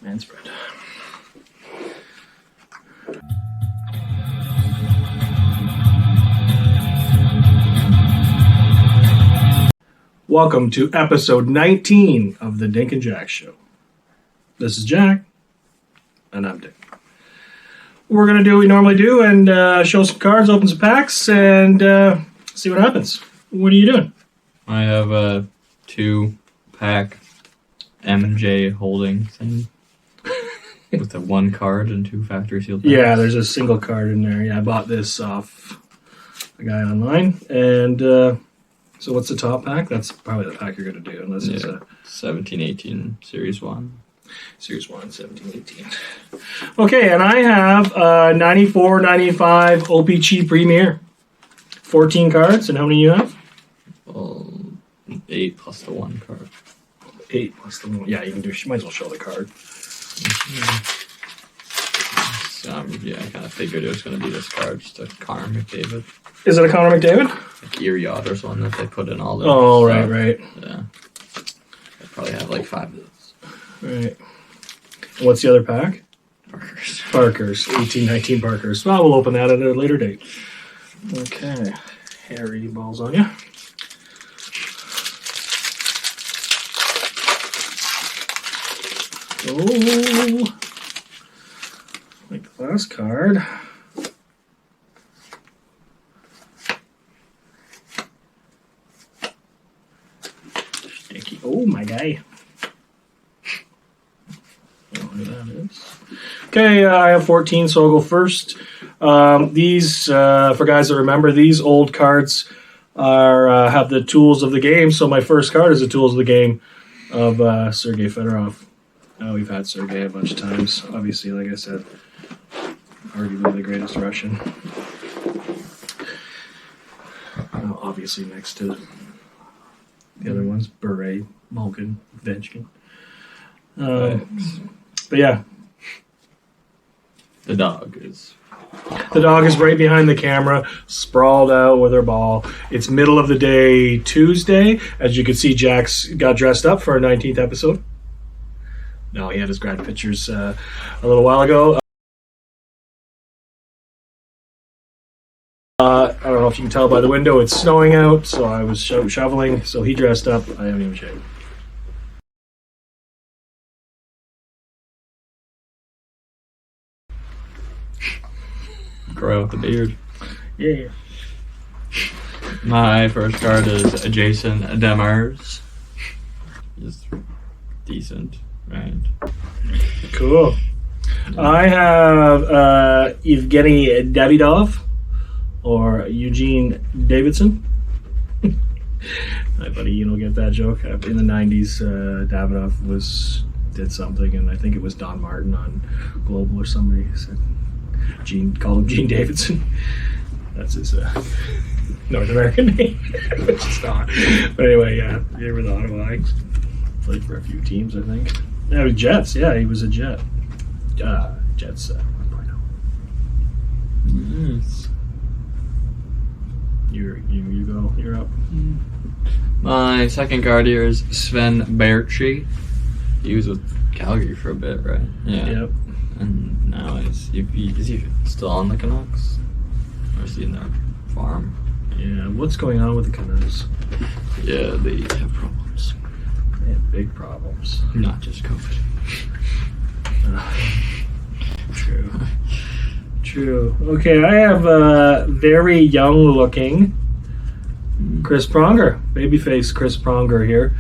And spread. Welcome to episode 19 of the Dink and Jack Show. This is Jack, and I'm Dick. We're going to do what we normally do and show some cards, open some packs, and see what happens. What are you doing? I have a 2-pack MJ holding thing with a 1 card and 2 factory sealed packs. Yeah, there's a single card in there. Yeah, I bought this off a guy online. And so what's the top pack? That's probably the pack you're going to do, unless it's a 17-18 Series 1. Series 1, 17-18. Okay, and I have 94-95 OPC Premier. 14 cards, and how many you have? Well, 8 plus the 1 card. 8 plus the 1. Yeah, you can do. You might as well show the card. Yeah, I kind of figured it was going to be this card, just a Connor McDavid. Is it a Connor McDavid? Like Ear Yacht or something that they put in all their Oh, stuff. right. Yeah. I probably have like 5 of those. Right. And what's the other pack? Parkers. 18-19 Parkers. Well, we'll open that at a later date. Okay. Harry, balls on you. Oh. Like the last card. Sticky. Oh, my guy. Okay, I have 14, so I'll go first. These, for guys that remember, these old cards are have the tools of the game. So my first card is the tools of the game of Sergei Fedorov. Now we've had Sergei a bunch of times. Obviously, like I said, arguably the greatest Russian. Obviously, next to the other ones, Beret, Malkin, Ovechkin. But yeah. The dog is right behind the camera, sprawled out with her ball. It's middle of the day Tuesday. As you can see, Jack's got dressed up for our 19th episode. No, he had his grad pictures a little while ago. I don't know if you can tell by the window, it's snowing out, so I was shoveling, so he dressed up. I haven't even shaved. grow out the beard. Yeah. My first card is Jason Demers. Just decent, right? Cool. I have Evgeny Davidov or Eugene Davidson. My buddy, get that joke. In the 90s, Davidov did something, and I think it was Don Martin on Global or somebody said called him Gene Davidson. That's his North American name, which is not. But anyway, yeah, he was Ottawa. He played for a few teams, I think. Yeah, it was Jets. Yeah, he was a Jet. Jets 1.0. Nice. You go. You're up. My second card here is Sven Berchi. He was with Calgary for a bit, right? Yeah. Yep. And now is he still on the Canucks? Or is he in their farm? Yeah, what's going on with the Canucks? Yeah, they have problems. They have big problems. Not just COVID. True. Okay, I have a very young-looking Chris Pronger, babyface Chris Pronger here.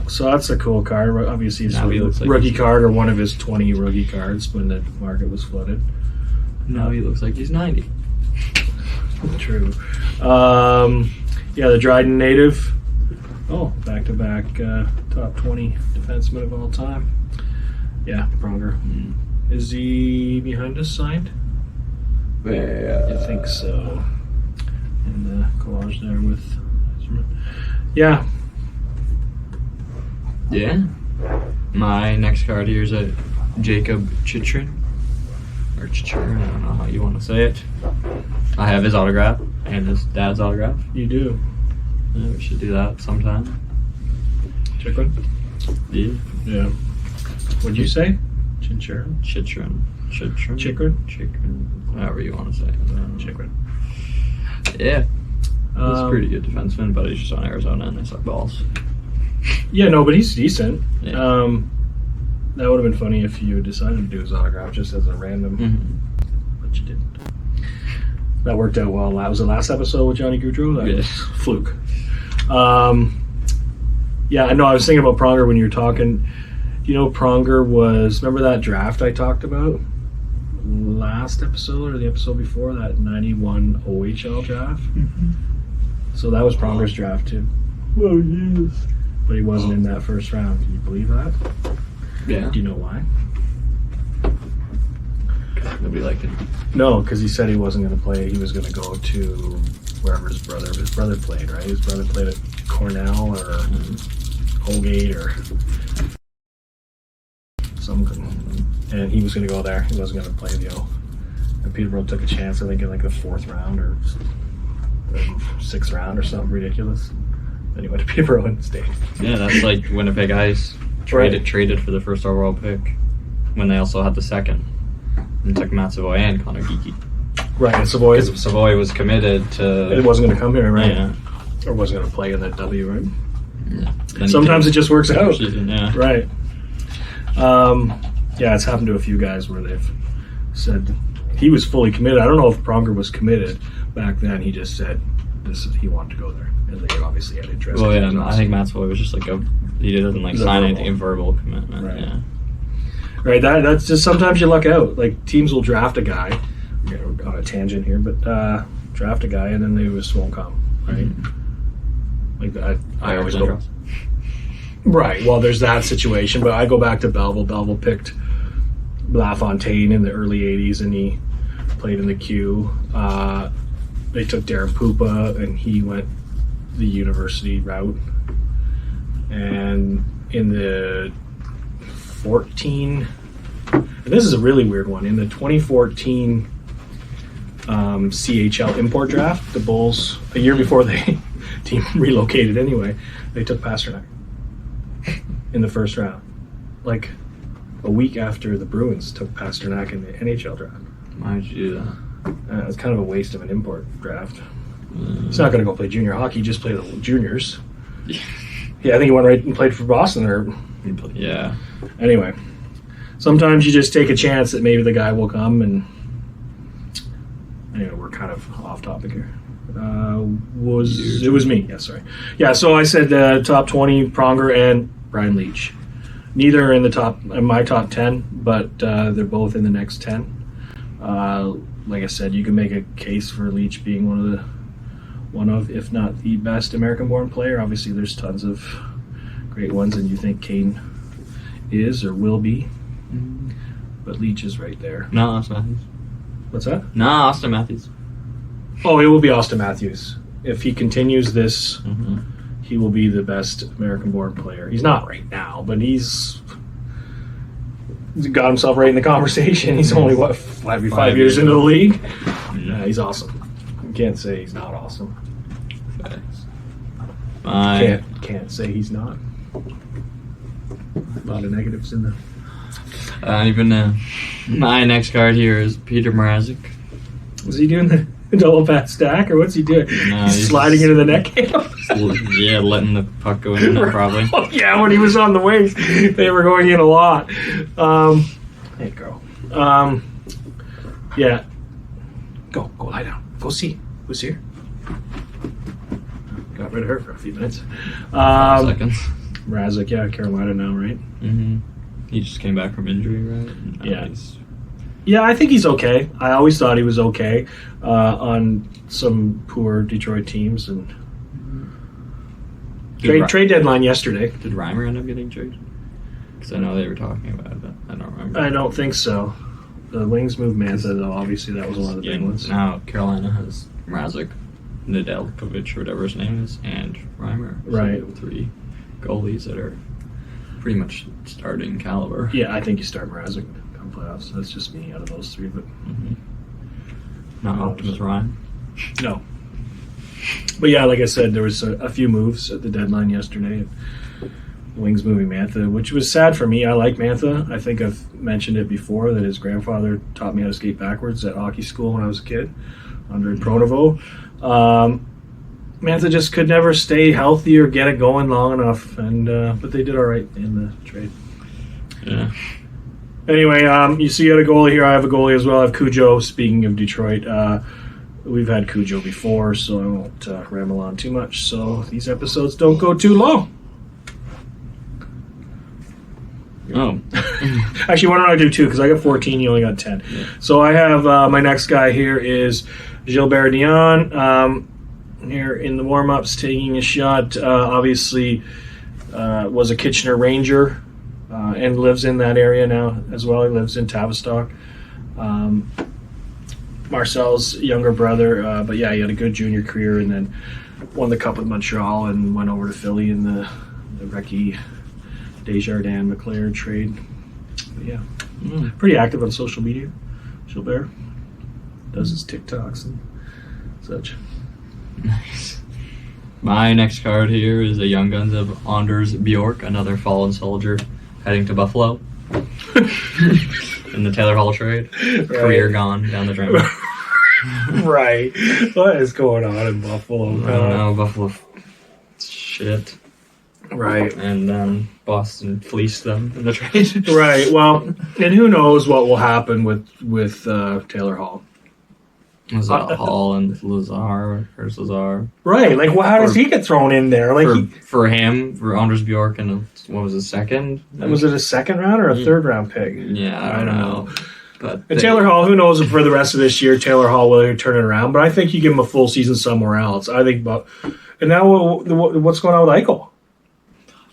So that's a cool card. Obviously, it's a rookie card or one of his 20 rookie cards when the market was flooded. Now he looks like he's 90. True. Yeah, the Dryden native. Oh, back-to-back top 20 defenseman of all time. Yeah, Pronger. Is he behind us signed? Yeah. I think so. And the collage there with... Yeah. Yeah. My next card here is a Jacob Chychrun. Or Chychrun, I don't know how you want to say it. I have his autograph and his dad's autograph. You do? Yeah, we should do that sometime. Chychrun? Yeah. Yeah. What'd you say? Chinchurro? Chikrin, however you want to say it. Chikrin. Yeah, he's a pretty good defenseman, but he's just on Arizona and they suck balls. Yeah, no, but he's decent. Yeah. That would have been funny if you decided to do his autograph just as a random, but you didn't. That worked out well. That was the last episode with Johnny Gaudreau. That was fluke. Yeah, I know. I was thinking about Pronger when you were talking. You know, Pronger was. Remember that draft I talked about last episode or the episode before, that 91 OHL draft? So that was Pronger's draft too. Oh, yes. But he wasn't in that first round. Can you believe that? Yeah. Do you know why? Nobody liked him. No, because he said he wasn't going to play. He was going to go to wherever his brother played, right? His brother played at Cornell or Colgate or some, and he was going to go there. He wasn't going to play and Peterborough took a chance, I think, in like the 4th round or 6th round or something ridiculous. Then he went to Peterborough and stayed. Yeah, that's like Winnipeg Ice traded for the first overall pick when they also had the second. And took Matt Savoy and Connor Geeky. Right, and Savoy. Because Savoy was committed to. It wasn't going to come here, right? Yeah. Or wasn't going to play in that W, right? Yeah. Sometimes it just works out. Season, yeah. Right. Yeah, it's happened to a few guys where they've said he was fully committed. I don't know if Pronger was committed back then. He just said he wanted to go there. And they obviously had interest. Well, yeah, I think Matt Savoy was just like he doesn't like sign anything in verbal commitment. Right. Yeah. Right, that's just sometimes you luck out. Like teams will draft a guy. We're on a tangent here, but draft a guy and then they just won't come. Right, like that. I always go. Right. Well, there's that situation, but I go back to Belleville. Belleville picked LaFontaine in the early '80s, and he played in the Q. They took Darren Pupa, and he went the university route. And in the 14, and this is a really weird one, in the 2014 CHL import draft, the Bulls, a year before the team relocated anyway, they took Pasternak in the first round, like a week after the Bruins took Pasternak in the NHL draft. Why would you do that? It's kind of a waste of an import draft. He's not going to go play junior hockey, just play the juniors. Yeah, I think he went right and played for Boston or. Yeah. Anyway, sometimes you just take a chance that maybe the guy will come, and anyway, we're kind of off topic here. It was me? Yeah, sorry. Yeah, so I said top 20, Pronger and Brian Leach. Neither in my top 10, but they're both in the next 10. Like I said, you can make a case for Leach being one of, if not the best American-born player. Obviously, there's tons of great ones, and you think Kane is or will be, but Leach is right there. No, Austin Matthews. What's that? No, Austin Matthews. Oh, it will be Austin Matthews. If he continues this, he will be the best American-born player. He's not right now, but he's got himself right in the conversation. He's only, what, five years into the league? Yeah, he's awesome. You can't say he's not awesome. Can't say he's not. A lot of negatives in there. I don't even know. My next card here is Peter Mrazek. Was he doing the double pass stack, or what's he doing? No, he's sliding into the net cam. Yeah, letting the puck go in there, probably. Oh, yeah, when he was on the wings, they were going in a lot. Hey, girl. Yeah. Go lie down. Go see who's here. Got rid of her for a few minutes. 5 seconds. Mrazek, yeah, Carolina now, right? He just came back from injury, right? Yeah. Yeah, I think he's okay. I always thought he was okay on some poor Detroit teams. And trade deadline yesterday. Did Reimer end up getting traded? Because I know they were talking about it, but I don't remember. I don't think so. The Wings moved Mantha, though. Obviously, that was one of the big ones. Now Carolina has Mrazek, Nedeljkovic, or whatever his name is, and Reimer. So right. they have 3 goalies that are pretty much starting caliber. Yeah, I think you start Mrazek come playoffs. That's just me out of those 3. But not Optimus Ryan. No. But yeah, like I said, there was a few moves at the deadline yesterday. Wings moving Mantha, which was sad for me. I like Mantha. I think I've mentioned it before that his grandfather taught me how to skate backwards at hockey school when I was a kid, Andre Pronovo. Mantha just could never stay healthy or get it going long enough, and but they did all right in the trade. Yeah. Anyway, you see you had a goalie here. I have a goalie as well. I have Cujo. Speaking of Detroit, we've had Cujo before, so I won't ramble on too much. So these episodes don't go too long. Oh. Actually, why don't I do two? Because I got 14, you only got 10. Yeah. So I have my next guy here is Gilbert Dion. Here in the warm-ups, taking a shot. Obviously, was a Kitchener Ranger and lives in that area now as well. He lives in Tavistock. Marcel's younger brother. But yeah, he had a good junior career and then won the Cup with Montreal and went over to Philly in the Recce Desjardins McLeod trade. But yeah, pretty active on social media. Gilbert does his TikToks and such. Nice. My next card here is the Young Guns of Anders Bjork, another fallen soldier heading to Buffalo in the Taylor Hall trade. Right. Career gone down the drain. Right. What is going on in Buffalo? I don't know. Buffalo shit. Right. And then Boston fleeced them in the trade. Right. Well, and who knows what will happen with Taylor Hall. Was that Hall and Lazar? Where's Lazar? Right. Like, well, how does he get thrown in there? Like for Anders Bjork, and what was his second? Was it a second round or a third round pick? Yeah, I don't know. But Taylor Hall, who knows if for the rest of this year Taylor Hall will turn it around. But I think you give him a full season somewhere else. I think. And now what's going on with Eichel?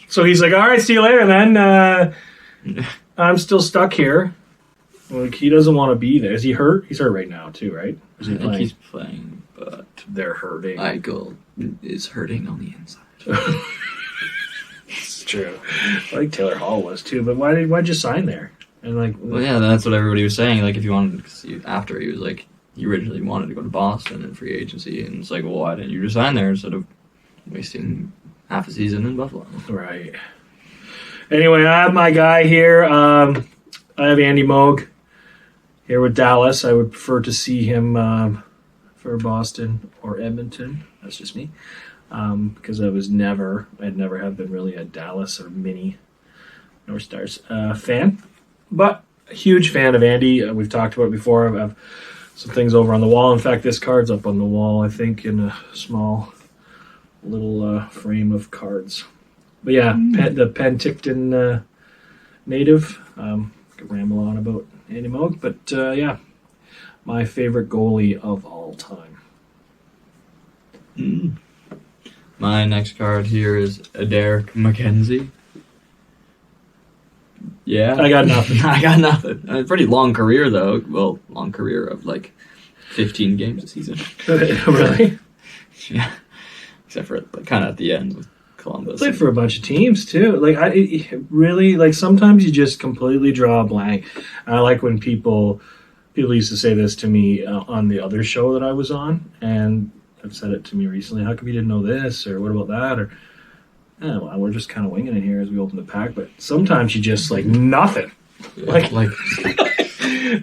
So he's like, all right, see you later, then. I'm still stuck here. Like, he doesn't want to be there. Is he hurt? He's hurt right now, too, right? Is he I think he's playing, but they're hurting. Eichel is hurting on the inside. It's true. I think Taylor Hall was, too. But why'd you sign there? And like, well, yeah, that's what everybody was saying. Like, if you wanted, after he was like, you originally wanted to go to Boston in free agency, and it's like, well, why didn't you just sign there instead of wasting half a season in Buffalo? Right. Anyway, I have my guy here. I have Andy Moog here with Dallas. I would prefer to see him for Boston or Edmonton. That's just me. Because I'd never have been really a Dallas or mini North Stars fan. But a huge fan of Andy. We've talked about it before. I have some things over on the wall. In fact, this card's up on the wall, I think, in a small little frame of cards. But yeah, the Penticton native. Could ramble on about Andy Moog, but yeah, my favorite goalie of all time. My next card here is Derek McKenzie. Yeah. I got nothing. I got nothing. A pretty long career, though. Well, long career of like 15 games a season. Really? Yeah. Except for kind of at the end with Columbus. Played for a bunch of teams too. Like sometimes you just completely draw a blank. And I like when people used to say this to me on the other show that I was on, and have said it to me recently. How come you didn't know this, or what about that, or well, we're just kind of winging it here as we open the pack. But sometimes you just like nothing. Yeah, like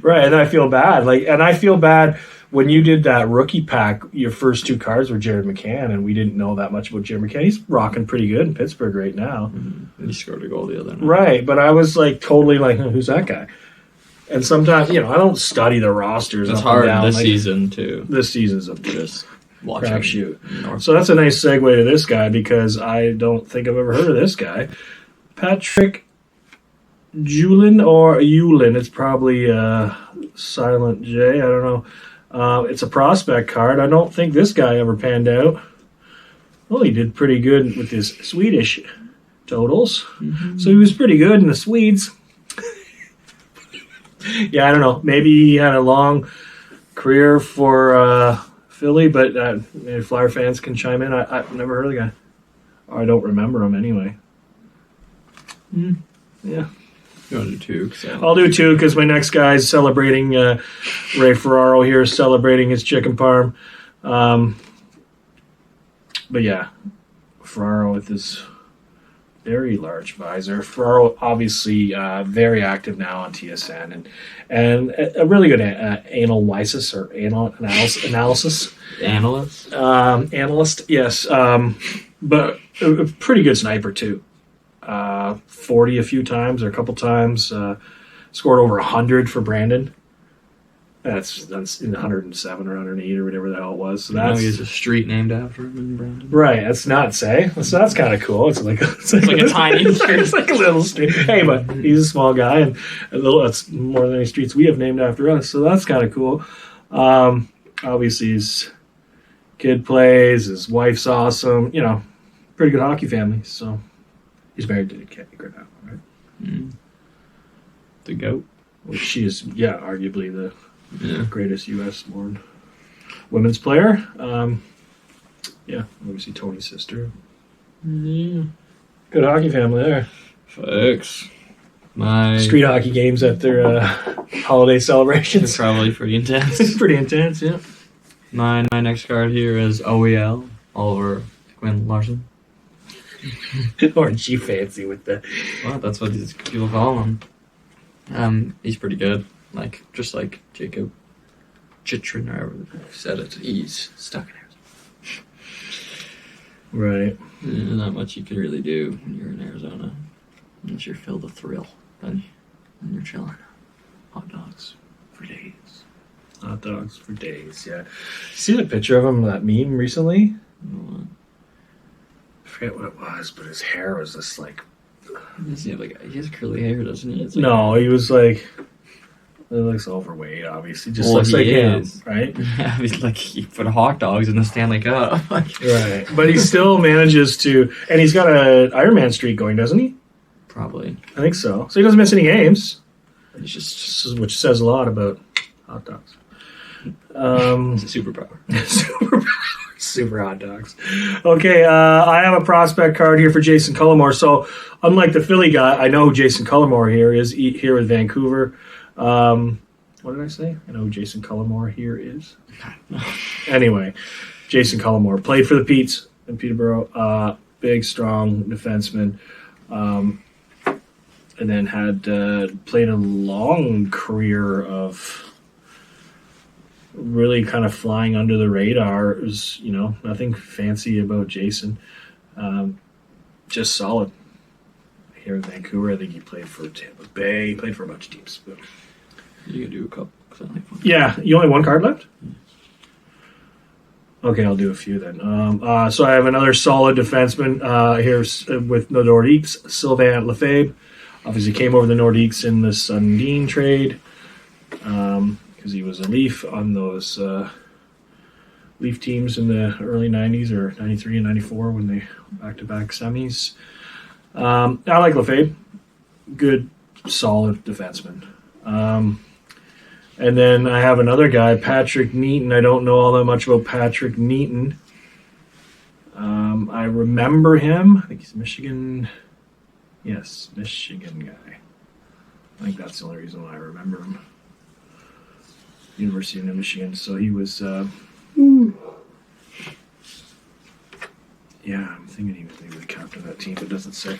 right, and I feel bad. And I feel bad. When you did that rookie pack, your first two cards were Jared McCann, and we didn't know that much about Jared McCann. He's rocking pretty good in Pittsburgh right now. Mm-hmm. He scored a goal the other night. Right, but I was like totally like, who's that guy? And sometimes, I don't study the rosters. It's up hard and down. this season, too. This season's a just watching crapshoot. So that's a nice segue to this guy, because I don't think I've ever heard of this guy. Patrick Julin or Yulin. It's probably silent J. I don't know. It's a prospect card. I don't think this guy ever panned out. Well, he did pretty good with his Swedish totals. Mm-hmm. So he was pretty good in the Swedes. Yeah, I don't know. Maybe he had a long career for Philly, but maybe Flyer fans can chime in. I've never heard of the guy. Or I don't remember him anyway. Yeah. You want to do two? I'll do two, because my next guy's celebrating. Ray Ferraro here is celebrating his chicken parm. But yeah, Ferraro with his very large visor. For obviously very active now on TSN and a really good analysis or analysis. Analyst, yes. But a pretty good sniper too. 40 a few times or a couple times. Scored over 100 for Brandon. That's in 107 or 108 or whatever the hell it was. So that's he's a street named after him in Brandon. Right. That's nuts, eh? So that's kind of cool. It's like a tiny street. It's like a little street. Hey, but he's a small guy, and that's more than any streets we have named after us. So that's kind of cool. Obviously, his kid plays. His wife's awesome. Pretty good hockey family. So he's married to Kathy Grinnell, right? Mm. The GOAT. Which she is, arguably the greatest U.S.-born women's player. Obviously Tony's sister. Yeah. Good hockey family there. Facts. My street hockey games at their holiday celebrations. They're probably pretty intense. It's pretty intense, yeah. My next card here is OEL, Oliver Quinn Larson. Aren't you fancy with the... Well, that's what these people call him. He's pretty good. Just like Jacob Chitrin, or however they said it. He's stuck in Arizona. Right. Not much you can really do when you're in Arizona. Unless you're filled with thrill. Then you're chilling. Hot dogs for days. Hot dogs for days, yeah. See the picture of him, that meme recently? What? I forget what it was, but his hair was just like... He has curly hair, doesn't he? No, he was like... He looks overweight, obviously. Just looks like him, right? Yeah, he's like, he put hot dogs in the Stanley Cup. Right. But he still manages to... And he's got an Ironman streak going, doesn't he? Probably. I think so. So he doesn't miss any games. He's just... Which says a lot about hot dogs. It's a superpower. Super hot dogs. Okay, I have a prospect card here for Jason Cullimore. So, unlike the Philly guy, I know who Jason Cullimore here is here with Vancouver. What did I say? I know who Jason Cullimore here is. Anyway, Jason Cullimore played for the Petes in Peterborough. Big, strong defenseman. And then had played a long career of really kind of flying under the radar. It was, nothing fancy about Jason. Just solid. Here in Vancouver, I think he played for Tampa Bay. He played for a bunch of teams. But... You can do a couple. Yeah, you only have one card left? Okay, I'll do a few then. So I have another solid defenseman here with the Nordiques, Sylvain Lefebvre. Obviously came over the Nordiques in the Sundin trade because he was a Leaf on those Leaf teams in the early 90s or 93 and 94 when they back-to-back semis. I like Lefebvre. Good, solid defenseman. And then I have another guy, Patrick Neaton. I don't know all that much about Patrick Neaton. I remember him. I think he's Michigan. Yes, Michigan guy. I think that's the only reason why I remember him. University of Michigan. So he was... Yeah, I'm thinking he was maybe the captain of that team, but it doesn't say.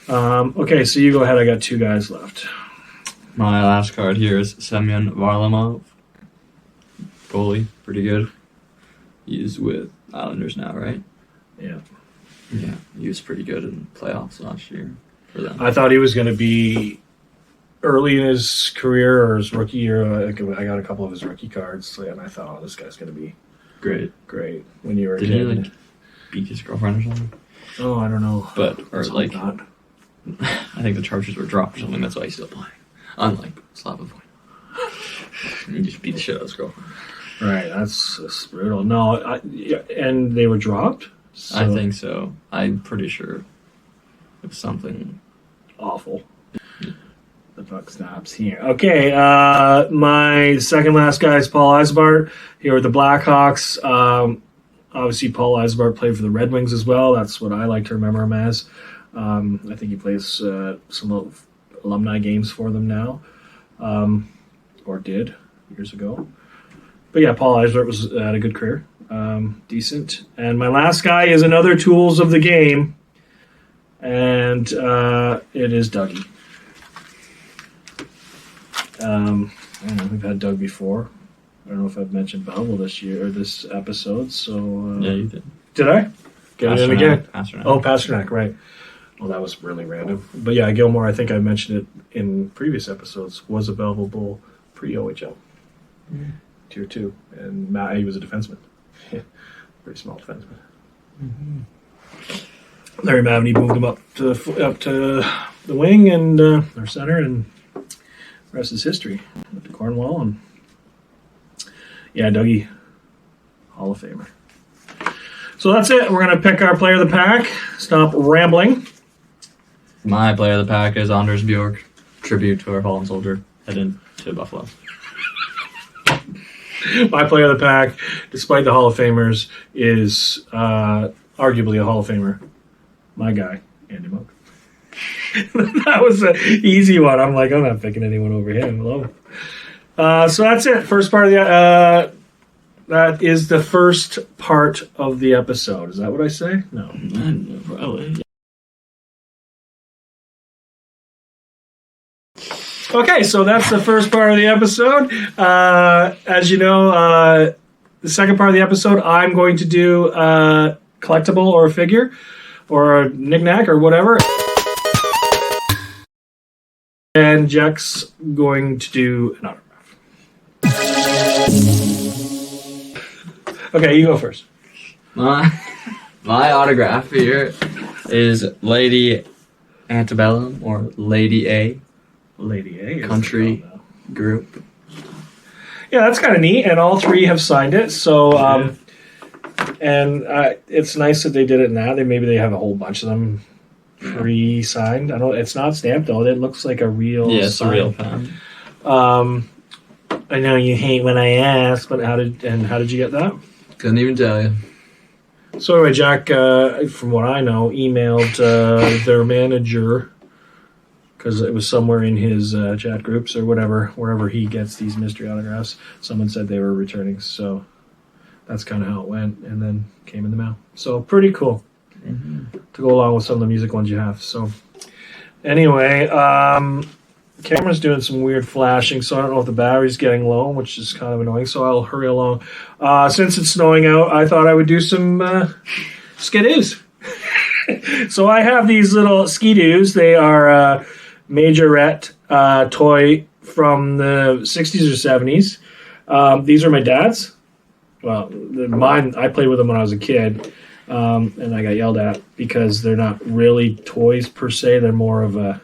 Okay, so you go ahead. I got two guys left. My last card here is Semyon Varlamov. Goalie, pretty good. He's with Islanders now, right? Yeah. Yeah, he was pretty good in playoffs last year for them. I thought he was going to be early in his career or his rookie year. I got a couple of his rookie cards, and I thought, this guy's going to be great. When you were a kid. Did he beat his girlfriend or something? Oh, I don't know. I think the charges were dropped or something. That's why he's still playing. Unlike Slavovoi. He just beat the shit out of his girlfriend. Right, that's brutal. No, and they were dropped? So. I think so. I'm pretty sure it was something awful. The buck stops here. Okay, my second last guy is Paul Eisbart here with the Blackhawks. Obviously, Paul Eisbart played for the Red Wings as well. That's what I like to remember him as. I think he plays some alumni games for them now, or did years ago. But yeah, Paul Eisbart had a good career, decent. And my last guy is another Tools of the Game, and it is Dougie. I don't know, we've had Doug before. I don't know if I've mentioned Belleville this year or this episode. So Yeah, you did. Did I? Get it in again. Pasternak. Oh, Pasternak, right. Well, that was really random. But yeah, Gilmore, I think I mentioned it in previous episodes, was a Belleville Bull pre-OHL. Tier 2. And Matt, he was a defenseman. Pretty small defenseman. Larry Mavney moved him up to the wing and our center, and the rest is history. Went to Cornwall, and yeah, Dougie, Hall of Famer. So that's it. We're going to pick our player of the pack. Stop rambling. My player of the pack is Anders Bjork. Tribute to our fallen soldier heading to Buffalo. My player of the pack, despite the Hall of Famers, is arguably a Hall of Famer. My guy, Andy Monk. That was an easy one. I'm like, I'm not picking anyone over him. Hello. So that's it. First part of the that is the first part of the episode. Is that what I say? No. Probably. Okay, so that's the first part of the episode. As you know, the second part of the episode, I'm going to do a collectible or a figure or a knick-knack or whatever. And Jack's going to do an autograph. Okay, you go first. My autograph here is Lady Antebellum, or Lady A. Lady A. Country group. Yeah, that's kind of neat, and all three have signed it. So, and it's nice that they did it now. Maybe they have a whole bunch of them pre-signed. I don't. It's not stamped though. It looks like a real. Yeah, it's sign. a real pen. I know you hate when I ask, but how did you get that? Couldn't even tell you. So anyway, Jack, from what I know, emailed their manager, because it was somewhere in his chat groups or whatever, wherever he gets these mystery autographs. Someone said they were returning, so that's kind of how it went, and then came in the mail. So pretty cool to go along with some of the music ones you have. So anyway, camera's doing some weird flashing, so I don't know if the battery's getting low, which is kind of annoying, so I'll hurry along. Since it's snowing out, I thought I would do some skidoos. So I have these little skidoos. They are majorette toy from the 60s or 70s. These are my dad's. Well, mine, I played with them when I was a kid, and I got yelled at because they're not really toys per se. They're more of a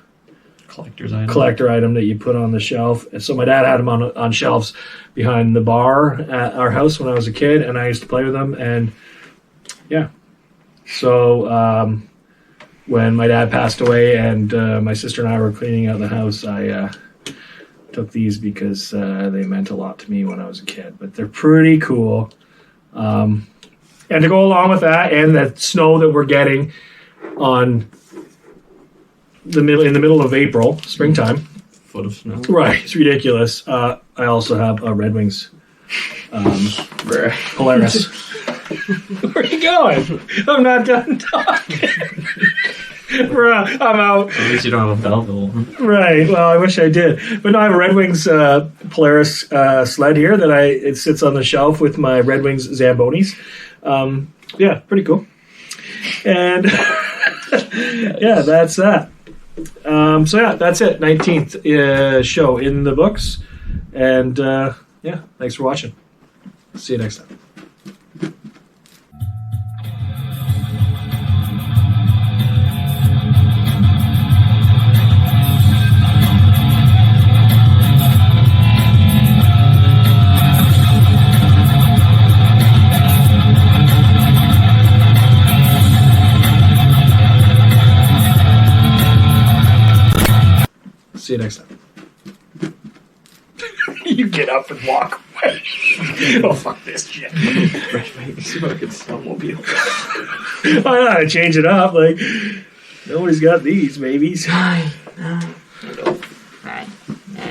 collector item that you put on the shelf. And so my dad had them on shelves behind the bar at our house when I was a kid, and I used to play with them. And yeah, so when my dad passed away and my sister and I were cleaning out the house, I took these because they meant a lot to me when I was a kid. But they're pretty cool. And to go along with that, and the snow that we're getting on in the middle of April, springtime. Foot of snow. Right, it's ridiculous. I also have a Red Wings Polaris. Where are you going? I'm not done talking. Bruh, I'm out. At least you don't have a Belleville one. Right, well, I wish I did. But no, I have a Red Wings Polaris sled here that it sits on the shelf with my Red Wings Zambonis. Yeah, pretty cool. And yeah, that's that. So yeah, that's it. 19th show in the books. And yeah, thanks for watching. See you next time. See you next time. You get up and walk away. Oh, fuck this shit. Fucking snowmobile. I gotta change it up. Like, nobody's got these babies. Nine.